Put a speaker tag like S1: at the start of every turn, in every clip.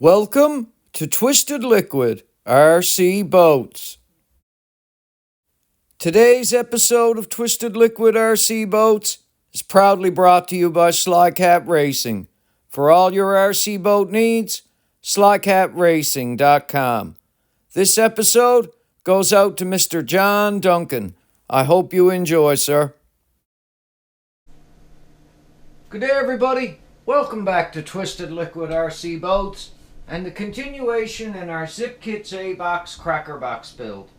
S1: Welcome to Twisted Liquid RC Boats. Today's episode of Twisted Liquid RC Boats is proudly brought to you by Slycat Racing. For all your RC boat needs, slycatracing.com. This episode goes out to Mr. John Duncan. I hope you enjoy, sir. Good day, everybody. Welcome back to Twisted Liquid RC Boats and the continuation in our Zippkits A-Box Crackerbox build.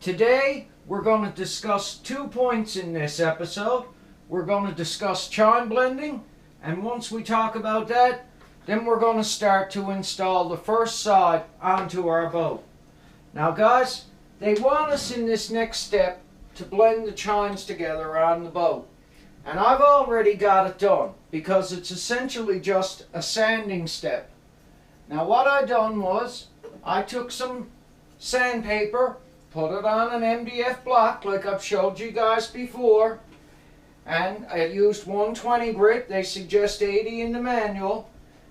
S1: Today, we're going to discuss 2 points in this episode. We're going to discuss chine blending, and once we talk about that, then we're going to start to install the first side onto our boat. Now guys, they want us in this next step to blend the chines together on the boat. And I've already got it done because it's essentially just a sanding step. Now what I done was, I took some sandpaper, put it on an MDF block like I've showed you guys before, and I used 120 grit, they suggest 80 in the manual,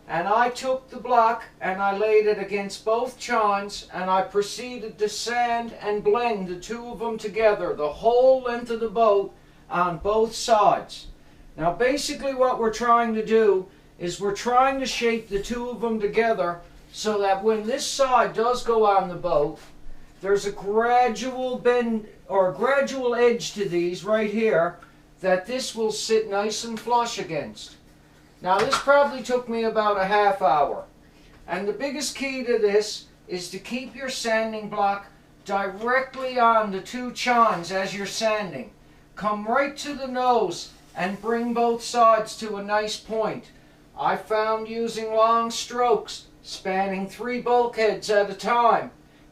S1: and I took the block and I laid it against both chines and I proceeded to sand and blend the two of them together, the whole length of the boat on both sides. Now basically what we're trying to do is we're trying to shape the two of them together so that when this side does go on the boat, there's a gradual bend or a gradual edge to these right here that this will sit nice and flush against. Now this probably took me about a half hour, and the biggest key to this is to keep your sanding block directly on the two chines as you're sanding. Come right to the nose and bring both sides to a nice point. I found using long strokes, spanning 3 bulkheads at a time,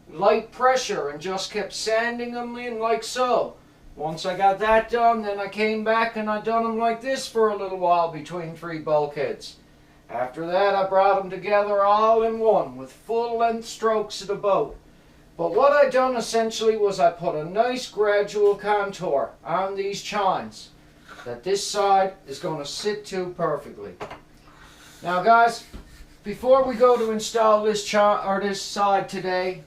S1: light pressure, and just kept sanding them in like so. Once I got that done, then I came back and I done them like this for a little while between 3 bulkheads. After that I brought them together all in one with full length strokes of the boat. But what I done essentially was I put a nice gradual contour on these chines that this side is going to sit to perfectly. Now guys, before we go to install this side today,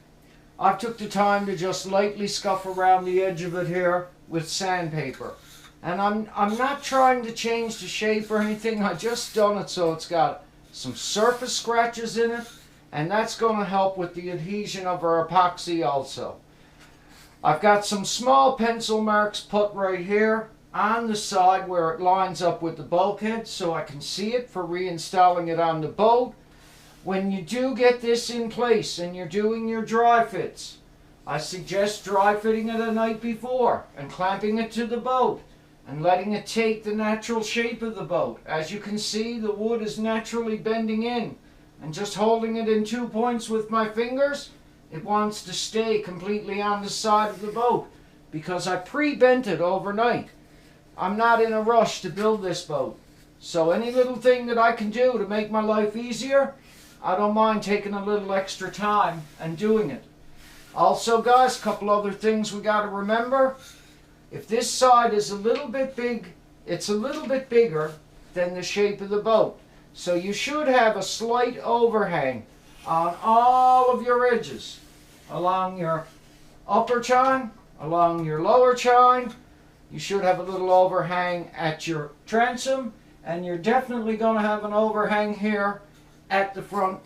S1: I took the time to just lightly scuff around the edge of it here with sandpaper. And I'm not trying to change the shape or anything, I just done it so it's got some surface scratches in it, and that's going to help with the adhesion of our epoxy also. I've got some small pencil marks put right here on the side where it lines up with the bulkhead so I can see it for reinstalling it on the boat. When you do get this in place and you're doing your dry fits, I suggest dry fitting it a night before and clamping it to the boat and letting it take the natural shape of the boat. As you can see, the wood is naturally bending in, and just holding it in 2 points with my fingers, it wants to stay completely on the side of the boat because I pre-bent it overnight. I'm not in a rush to build this boat, so any little thing that I can do to make my life easier, I don't mind taking a little extra time and doing it. Also guys, a couple other things we got to remember. If this side is a little bit big, it's a little bit bigger than the shape of the boat. So you should have a slight overhang on all of your edges, along your upper chine, along your lower chine. You should have a little overhang at your transom, and you're definitely going to have an overhang here at the front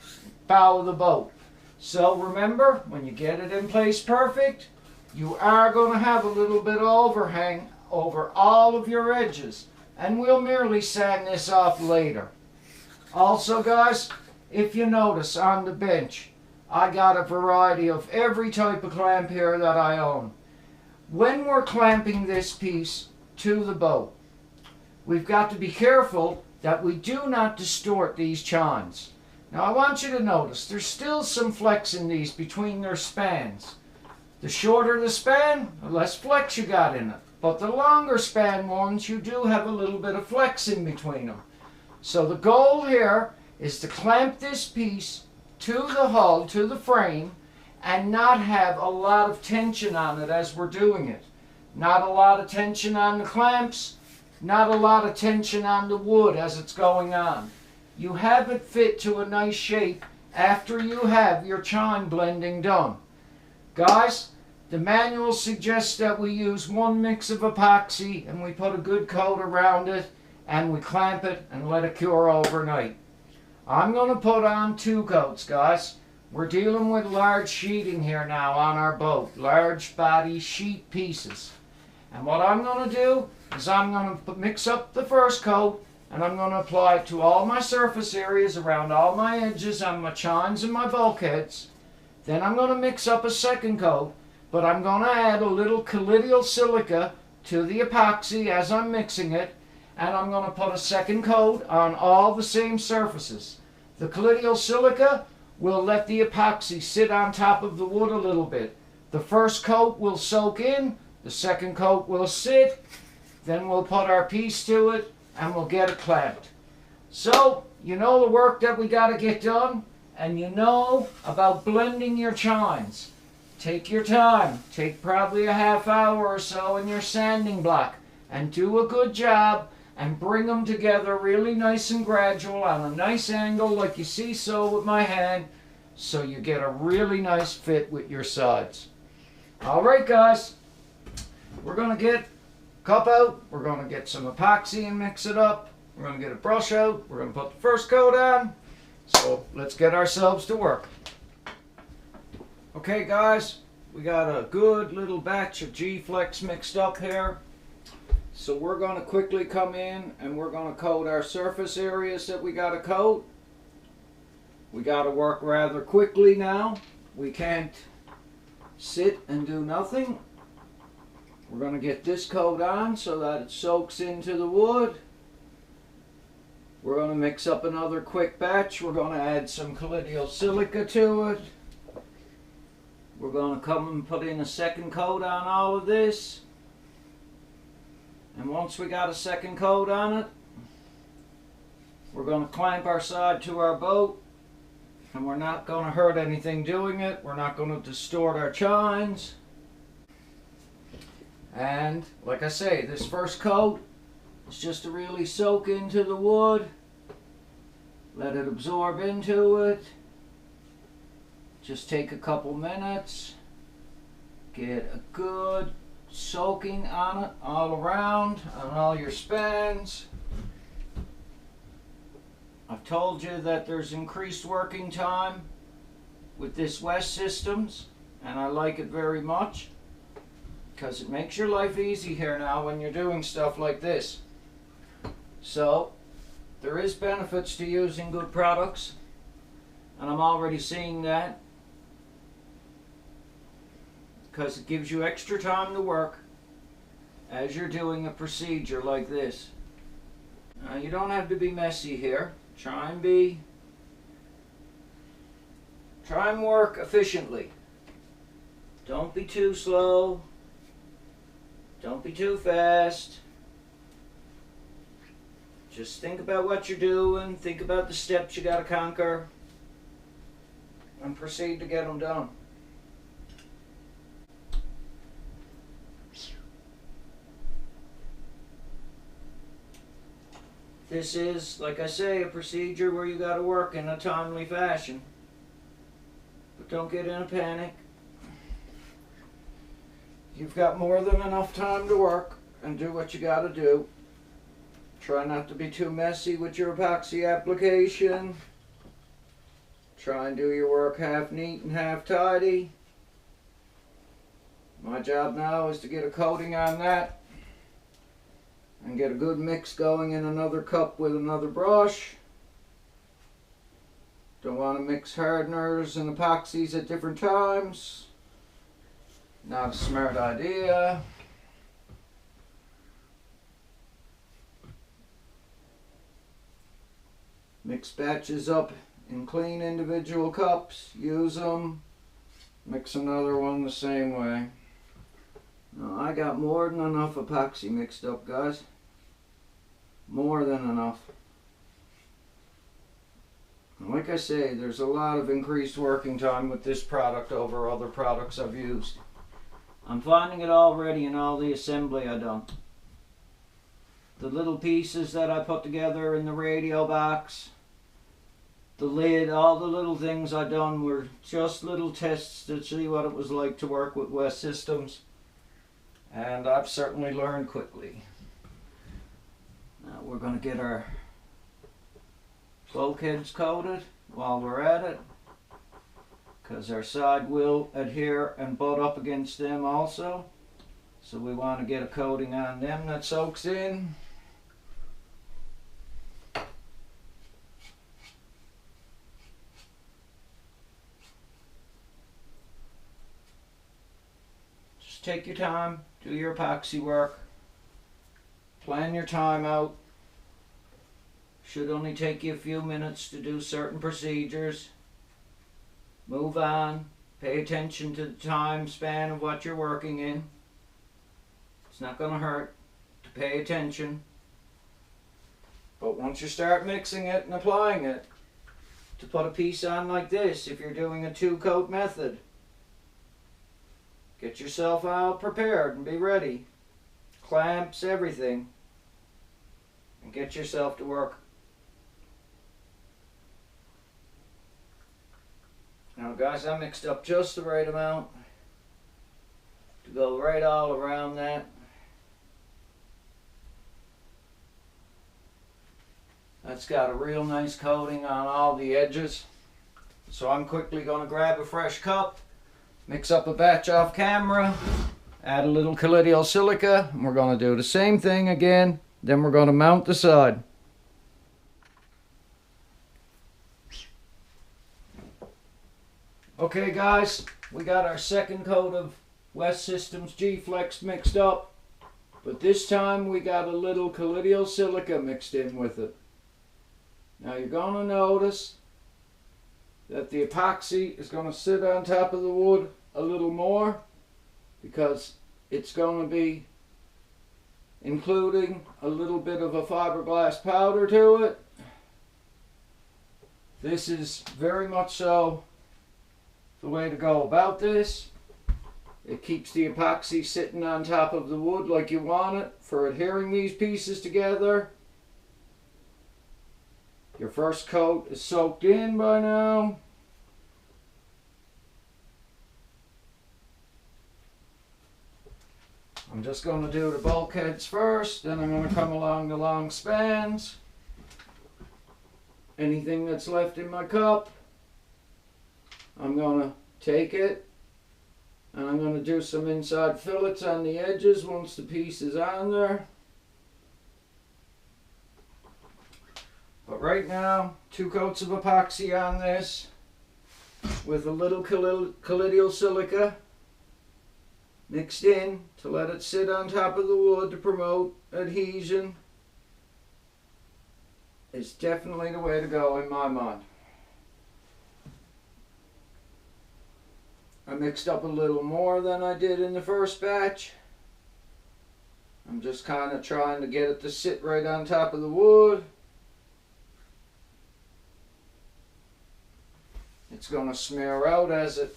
S1: bow of the boat. So remember, when you get it in place perfect, you are going to have a little bit of overhang over all of your edges, and we'll merely sand this off later. Also guys, if you notice on the bench, I got a variety of every type of clamp here that I own. When we're clamping this piece to the boat, we've got to be careful that we do not distort these chines. Now I want you to notice there's still some flex in these between their spans. The shorter the span, the less flex you got in it. But the longer span ones, you do have a little bit of flex in between them. So the goal here is to clamp this piece to the hull, to the frame, and not have a lot of tension on it as we're doing it. Not a lot of tension on the clamps, not a lot of tension on the wood as it's going on. You have it fit to a nice shape after you have your chine blending done. Guys, the manual suggests that we use 1 mix of epoxy and we put a good coat around it and we clamp it and let it cure overnight. I'm going to put on 2 coats, guys. We're dealing with large sheeting here now on our boat, large body sheet pieces. And what I'm going to do is I'm going to mix up the first coat and I'm going to apply it to all my surface areas around all my edges on my chines and my bulkheads. Then I'm going to mix up a second coat, but I'm going to add a little colloidal silica to the epoxy as I'm mixing it, and I'm going to put a second coat on all the same surfaces. The colloidal silica will let the epoxy sit on top of the wood a little bit. The first coat will soak in, the second coat will sit, then we'll put our piece to it and we'll get it clamped. So, you know the work that we got to get done, and you know about blending your chines. Take your time, take probably a half hour or so in your sanding block and do a good job and bring them together really nice and gradual on a nice angle like you see so with my hand, so you get a really nice fit with your sides. Alright guys, we're going to get cup out, we're going to get some epoxy and mix it up, we're going to get a brush out, we're going to put the first coat on, so let's get ourselves to work. Okay guys, we got a good little batch of G-Flex mixed up here. So we're going to quickly come in and we're going to coat our surface areas that we got to coat. We got to work rather quickly now. We can't sit and do nothing. We're going to get this coat on so that it soaks into the wood. We're going to mix up another quick batch. We're going to add some colloidal silica to it. We're going to come and put in a second coat on all of this. And once we got a second coat on it, we're going to clamp our side to our boat. And we're not going to hurt anything doing it. We're not going to distort our chines. And like I say, this first coat is just to really soak into the wood. Let it absorb into it. Just take a couple minutes. Get a good soaking on it all around, on all your spans. I've told you that there's increased working time with this West Systems, and I like it very much because it makes your life easy here now when you're doing stuff like this. So there is benefits to using good products, and I'm already seeing that, because it gives you extra time to work as you're doing a procedure like this. Now, you don't have to be messy here. Try and work efficiently. Don't be too slow. Don't be too fast. Just think about what you're doing. Think about the steps you got to conquer. And proceed to get them done. This is, like I say, a procedure where you got to work in a timely fashion. But don't get in a panic. You've got more than enough time to work and do what you got to do. Try not to be too messy with your epoxy application. Try and do your work half neat and half tidy. My job now is to get a coating on that and get a good mix going in another cup with another brush. Don't want to mix hardeners and epoxies at different times. Not a smart idea. Mix batches up in clean individual cups. Use them. Mix another one the same way. Now, I got more than enough epoxy mixed up, guys. More than enough. And like I say, there's a lot of increased working time with this product over other products I've used. I'm finding it already in all the assembly I done. The little pieces that I put together in the radio box, the lid, all the little things I done were just little tests to see what it was like to work with West Systems. And I've certainly learned quickly. Now we're going to get our bulkheads coated while we're at it, because our side will adhere and butt up against them also. So we want to get a coating on them that soaks in. Just take your time, do your epoxy work, plan your time out. Should only take you a few minutes to do certain procedures. Move on, pay attention to the time span of what you're working in. It's not going to hurt to pay attention. But once you start mixing it and applying it, to put a piece on like this, if you're doing a 2-coat method, get yourself all prepared and be ready. Clamps, everything. And get yourself to work. Now guys, I mixed up just the right amount to go right all around that. That's got a real nice coating on all the edges. So I'm quickly going to grab a fresh cup, mix up a batch off camera, add a little colloidal silica, and we're going to do the same thing again. Then we're going to mount the side. Okay guys, we got our second coat of West Systems G-Flex mixed up, but this time we got a little colloidal silica mixed in with it. Now you're going to notice that the epoxy is going to sit on top of the wood a little more, because it's going to be including a little bit of a fiberglass powder to it. This is very much so the way to go about this. It keeps the epoxy sitting on top of the wood like you want it for adhering these pieces together. Your first coat is soaked in by now. I'm just going to do the bulkheads first, then I'm going to come along the long spans. Anything that's left in my cup, I'm going to take it and I'm going to do some inside fillets on the edges once the piece is on there. But right now, 2 coats of epoxy on this with a little colloidal silica mixed in to let it sit on top of the wood to promote adhesion is definitely the way to go in my mind. I mixed up a little more than I did in the first batch. I'm just kind of trying to get it to sit right on top of the wood. It's going to smear out as it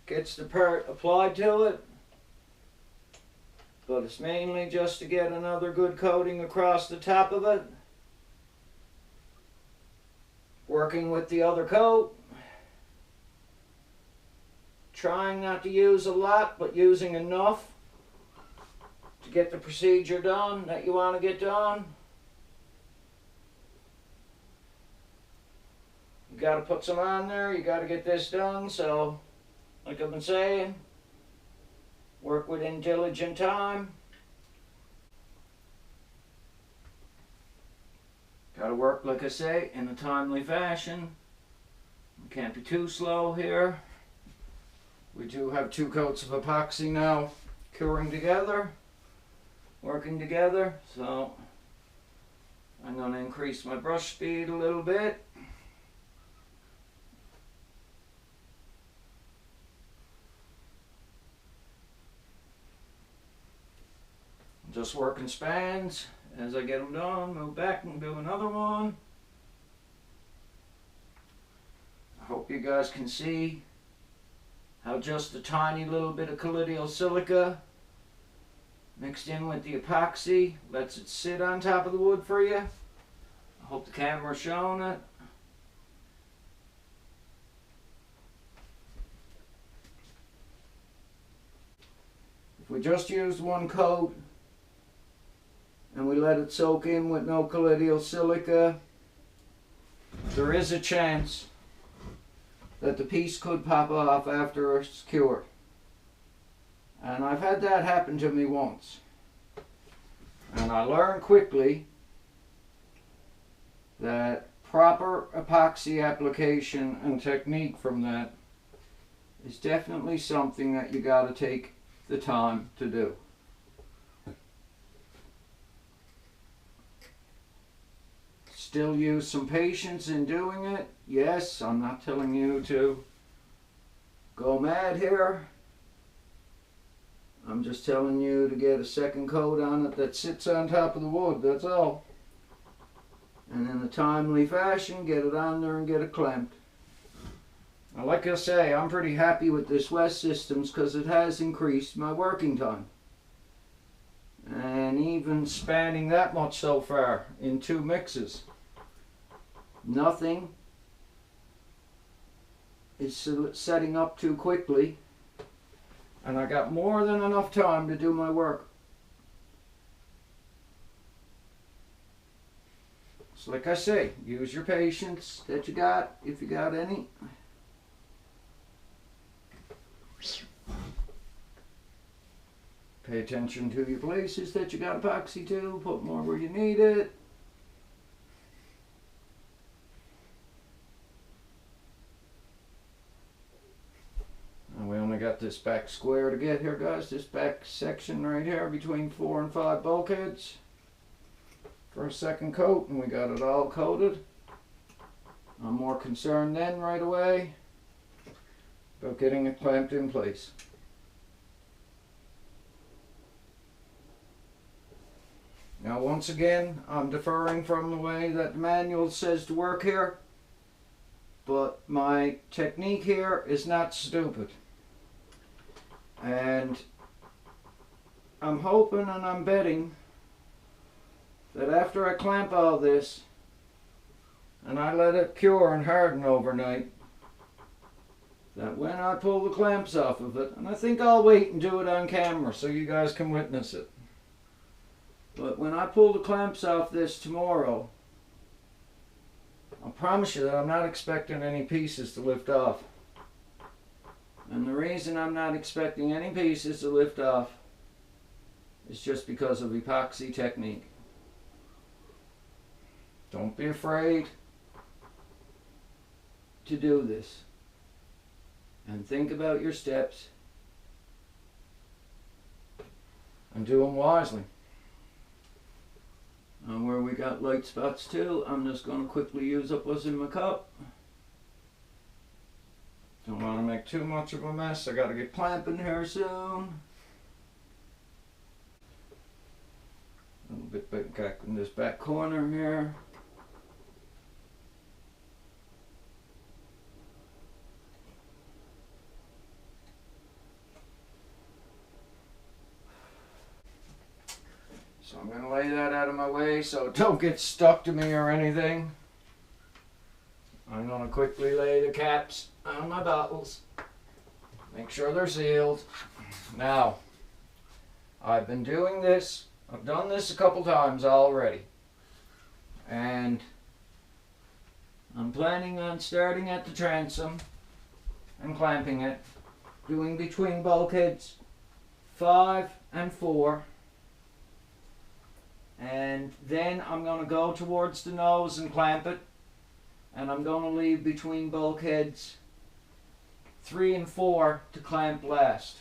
S1: gets the part applied to it. But it's mainly just to get another good coating across the top of it. Working with the other coat. Trying not to use a lot, but using enough to get the procedure done that you want to get done. You got to put some on there, you got to get this done, so like I've been saying, work within diligent time. Got to work, like I say, in a timely fashion. You can't be too slow here. We do have 2 coats of epoxy now curing together, working together, so I'm going to increase my brush speed a little bit. Just working spans. As I get them done, move back and do another one. I hope you guys can see how just a tiny little bit of colloidal silica mixed in with the epoxy lets it sit on top of the wood for you. I hope the camera's showing it. we just used one coat and we let it soak in with no colloidal silica, there is a chance that the piece could pop off after it's cured. And I've had that happen to me once. And I learned quickly that proper epoxy application and technique from that is definitely something that you got to take the time to do. Still use some patience in doing it. Yes, I'm not telling you to go mad here. I'm just telling you to get a second coat on it that sits on top of the wood, that's all. And in a timely fashion, get it on there and get it clamped. Now, like I say, I'm pretty happy with this West Systems because it has increased my working time. And even spanning that much so far in 2 mixes. Nothing is setting up too quickly. And I got more than enough time to do my work. So like I say, use your patience that you got, if you got any. Pay attention to your places that you got epoxy to, put more where you need it. And we only got this back square to get here, guys, this back section right here between 4 and 5 bulkheads for a second coat, and we got it all coated. I'm more concerned then right away about getting it clamped in place. Now once again, I'm deferring from the way that the manual says to work here, but my technique here is not stupid. And I'm hoping and I'm betting that after I clamp all this and I let it cure and harden overnight, that when I pull the clamps off of it, and I think I'll wait and do it on camera so you guys can witness it, but when I pull the clamps off this tomorrow, I'll promise you that I'm not expecting any pieces to lift off. And the reason I'm not expecting any pieces to lift off is just because of epoxy technique. Don't be afraid to do this. And think about your steps. And do them wisely. And where we got light spots too, I'm just going to quickly use up what's in my cup. Don't want to make too much of a mess. I got to get clamping here soon. A little bit back in this back corner here. So I'm going to lay that out of my way so it don't get stuck to me or anything. I'm going to quickly lay the caps on my bottles. Make sure they're sealed. Now, I've been doing this. I've done this a couple times already. And I'm planning on starting at the transom and clamping it. Doing between bulkheads 5 and 4. And then I'm going to go towards the nose and clamp it. And I'm going to leave between bulkheads 3 and 4 to clamp last.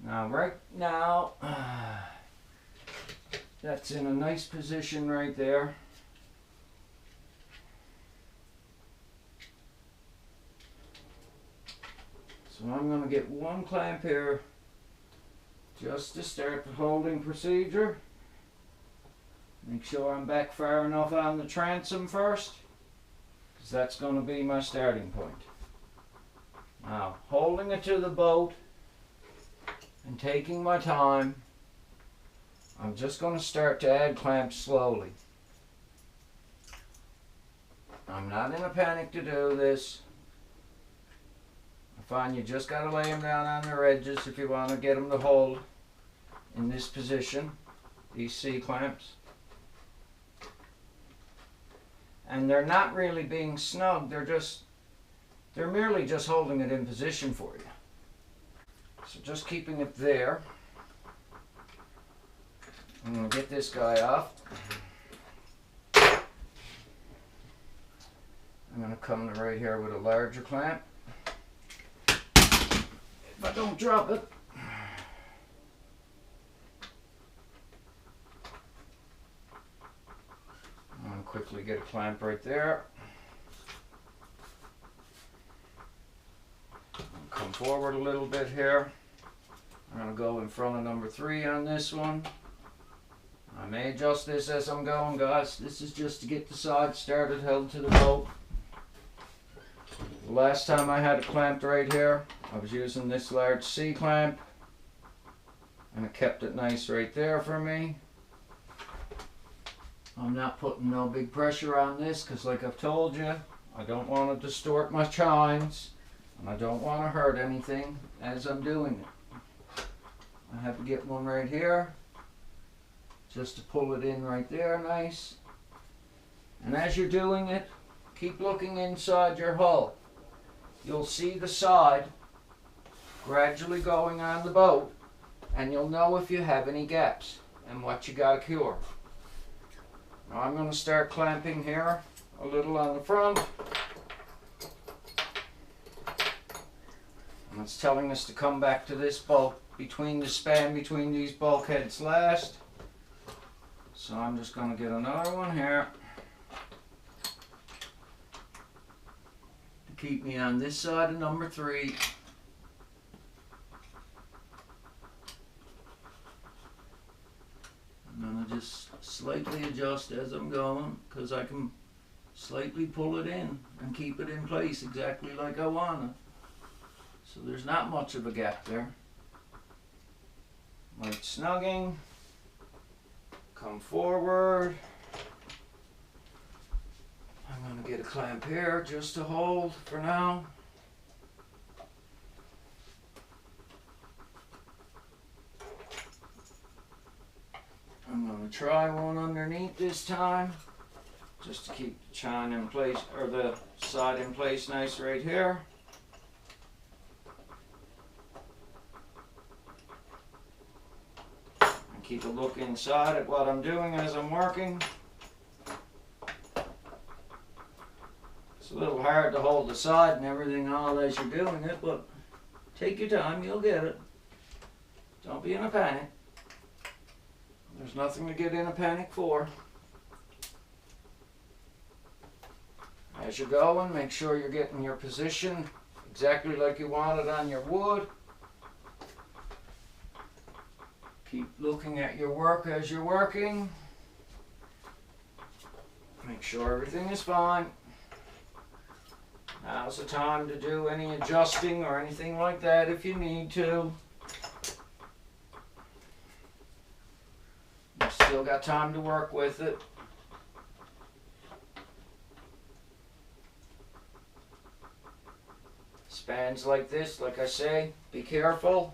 S1: Now right now, that's in a nice position right there. So I'm going to get one clamp here just to start the holding procedure. Make sure I'm back far enough on the transom first, because that's going to be my starting point. Now, holding it to the boat and taking my time, I'm just going to start to add clamps slowly. I'm not in a panic to do this. I Fine, you just got to lay them down on their edges if you want to get them to hold in this position, these C-clamps. And they're not really being snug, they're merely just holding it in position for you. So just keeping it there. I'm going to get this guy off. I'm going to come to right here with a larger clamp. If I don't drop it. I'm going to quickly get a clamp right there. Come forward a little bit here. I'm going to go in front of number 3 on this one. I may adjust this as I'm going, guys. This is just to get the side started, held to the boat. The last time I had it clamped right here, I was using this large C-clamp, and it kept it nice right there for me. I'm not putting no big pressure on this because, like I've told you, I don't want to distort my chines, and I don't want to hurt anything as I'm doing it. I have to get one right here just to pull it in right there nice. And as you're doing it, keep looking inside your hull. You'll see the side gradually going on the boat, and you'll know if you have any gaps and what you got to cure. Now I'm going to start clamping here a little on the front. And it's telling us to come back to this bulk between the span between these bulkheads last. So I'm just going to get another one here to keep me on this side of number 3. I'm going to just slightly adjust as I'm going because I can slightly pull it in and keep it in place exactly like I want it. So there's not much of a gap there. Light snugging. Come forward. I'm going to get a clamp here just to hold for now. I'm going to try one underneath this time just to keep the chine in place, or the side in place nice right here. Keep a look inside at what I'm doing as I'm working. It's a little hard to hold the side and everything all as you're doing it, but take your time, you'll get it. Don't be in a panic. There's nothing to get in a panic for. As you're going, make sure you're getting your position exactly like you want it on your wood. Keep looking at your work as you're working. Make sure everything is fine. Now's the time to do any adjusting or anything like that if you need to. You've still got time to work with it. Spans like this, like I say, be careful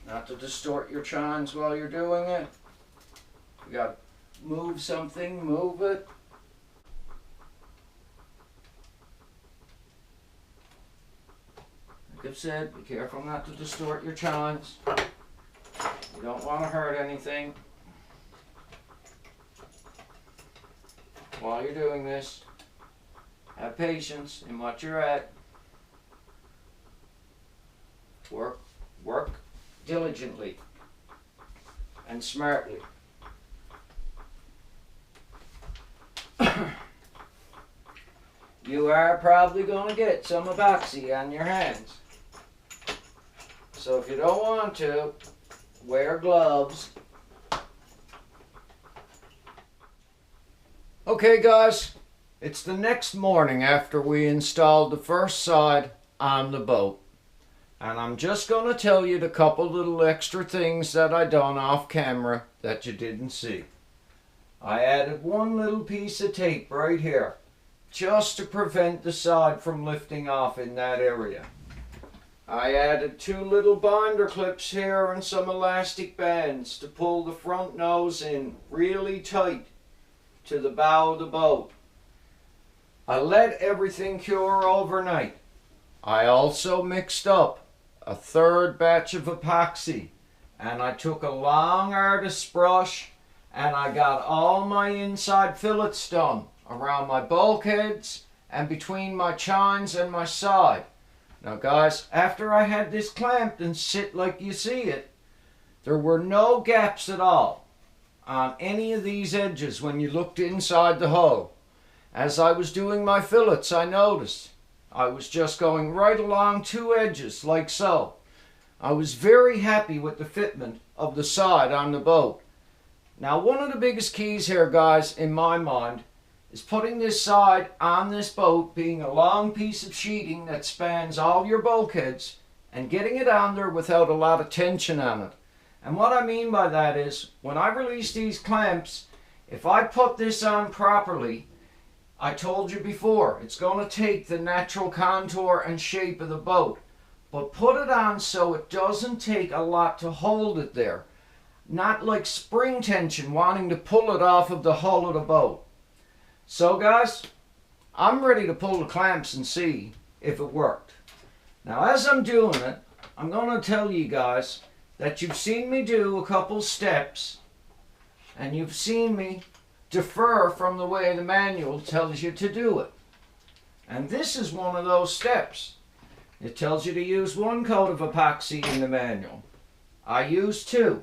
S1: not to distort your chines while you're doing it. You got to move something, move it. Like I've said, be careful not to distort your chines. You don't want to hurt anything while you're doing this. Have patience in what you're at. Work diligently and smartly. You are probably going to get some epoxy on your hands. So if you don't want to, wear gloves. Okay guys, it's the next morning after we installed the first side on the boat. And I'm just going to tell you the couple little extra things that I done off camera that you didn't see. I added one little piece of tape right here, just to prevent the side from lifting off in that area. I added 2 little binder clips here and some elastic bands to pull the front nose in really tight to the bow of the boat. I let everything cure overnight. I also mixed up a 3rd batch of epoxy, and I took a long artist's brush and I got all my inside fillets done around my bulkheads and between my chines and my side. Now guys, after I had this clamped and sit like you see it, there were no gaps at all on any of these edges when you looked inside the hull. As I was doing my fillets, I noticed I was just going right along 2 edges like so. I was very happy with the fitment of the side on the boat. Now one of the biggest keys here, guys, in my mind, is putting this side on this boat being a long piece of sheeting that spans all your bulkheads and getting it on there without a lot of tension on it. And what I mean by that is, when I release these clamps, if I put this on properly, I told you before, it's going to take the natural contour and shape of the boat, but put it on so it doesn't take a lot to hold it there. Not like spring tension wanting to pull it off of the hull of the boat. So guys, I'm ready to pull the clamps and see if it worked. Now as I'm doing it, I'm going to tell you guys that you've seen me do a couple steps and you've seen me defer from the way the manual tells you to do it. And this is one of those steps. It tells you to use 1 coat of epoxy in the manual. I use 2.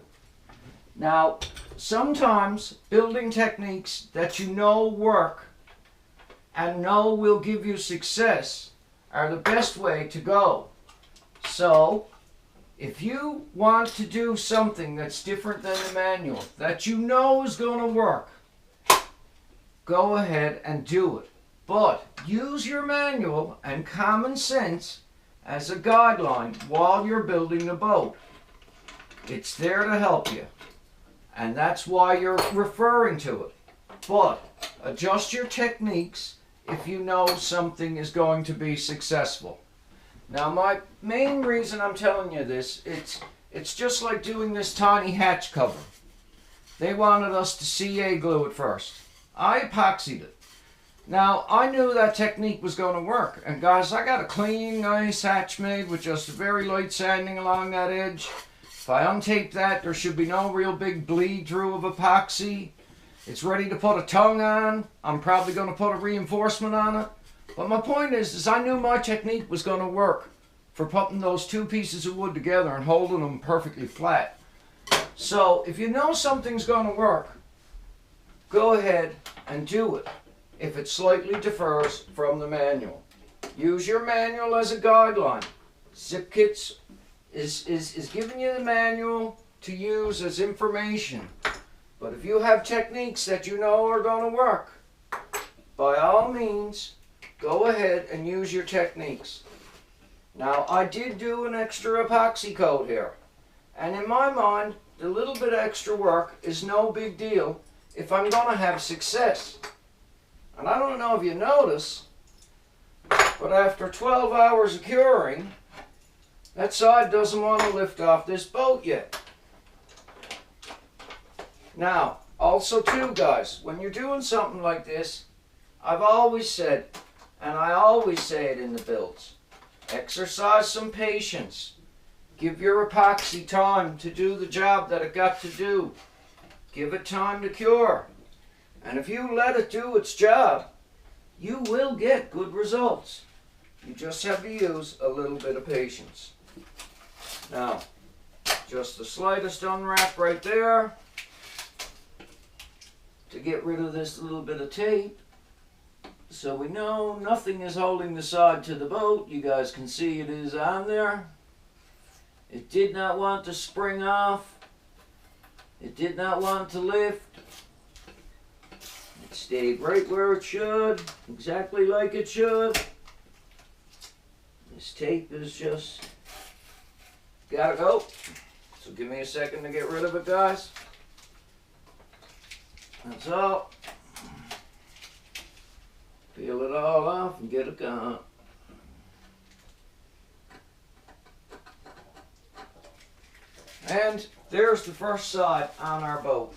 S1: Now, sometimes building techniques that you know work and know will give you success are the best way to go. So, if you want to do something that's different than the manual, that you know is going to work, go ahead and do it. But use your manual and common sense as a guideline while you're building the boat. It's there to help you. And that's why you're referring to it. But adjust your techniques if you know something is going to be successful. Now my main reason I'm telling you this, it's just like doing this tiny hatch cover. They wanted us to CA glue it first. I epoxied it. Now I knew that technique was going to work. And guys, I got a clean, nice hatch made with just a very light sanding along that edge. If I untape that, there should be no real big bleed through of epoxy. It's ready to put a tongue on. I'm probably going to put a reinforcement on it. But my point is I knew my technique was going to work for putting those 2 pieces of wood together and holding them perfectly flat. So if you know something's going to work, go ahead and do it if it slightly differs from the manual. Use your manual as a guideline. Zippkits is giving you the manual to use as information. But if you have techniques that you know are going to work, by all means, go ahead and use your techniques. Now, I did do an extra epoxy coat here. And in my mind, the little bit of extra work is no big deal if I'm going to have success. And I don't know if you notice, but after 12 hours of curing, that side doesn't want to lift off this boat yet. Now, also too, guys, when you're doing something like this, I've always said, and I always say it in the builds, exercise some patience. Give your epoxy time to do the job that it got to do. Give it time to cure. And if you let it do its job, you will get good results. You just have to use a little bit of patience. Now, just the slightest unwrap right there to get rid of this little bit of tape. So we know nothing is holding the side to the boat. You guys can see it is on there. It did not want to spring off. It did not want to lift. It stayed right where it should, exactly like it should. This tape is just gotta go. So give me a second to get rid of it, guys. That's all. Peel it all off and get it gone. And there's the first side on our boat.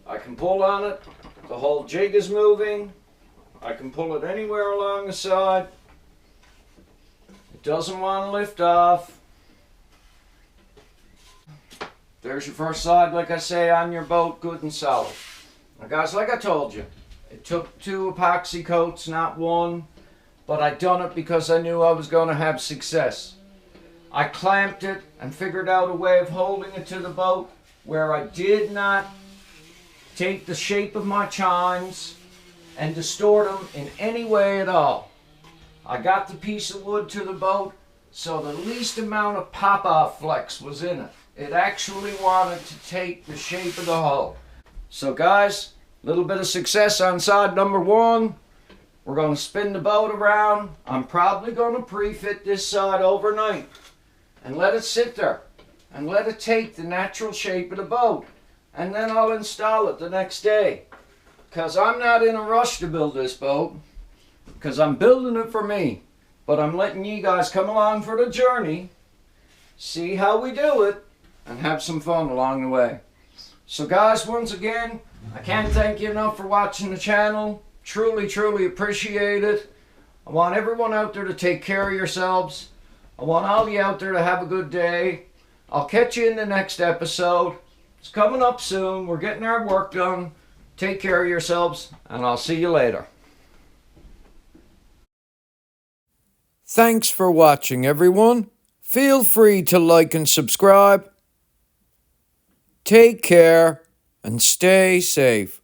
S1: I can pull on it, the whole jig is moving. I can pull it anywhere along the side. It doesn't want to lift off. There's your first side, like I say, on your boat, good and solid. Now guys, like I told you, it took 2 epoxy coats, not 1, but I done it because I knew I was going to have success. I clamped it and figured out a way of holding it to the boat where I did not take the shape of my chines and distort them in any way at all. I got the piece of wood to the boat so the least amount of pop-off flex was in it. It actually wanted to take the shape of the hull. So guys, a little bit of success on side number 1. We're going to spin the boat around. I'm probably going to pre-fit this side overnight and let it sit there and let it take the natural shape of the boat. And then I'll install it the next day. Because I'm not in a rush to build this boat. Because I'm building it for me. But I'm letting you guys come along for the journey. See how we do it. And have some fun along the way. So guys, once again, I can't thank you enough for watching the channel. Truly, truly appreciate it. I want everyone out there to take care of yourselves. I want all of you out there to have a good day. I'll catch you in the next episode. It's coming up soon. We're getting our work done. Take care of yourselves, and I'll see you later. Thanks for watching, everyone. Feel free to like and subscribe. Take care and stay safe.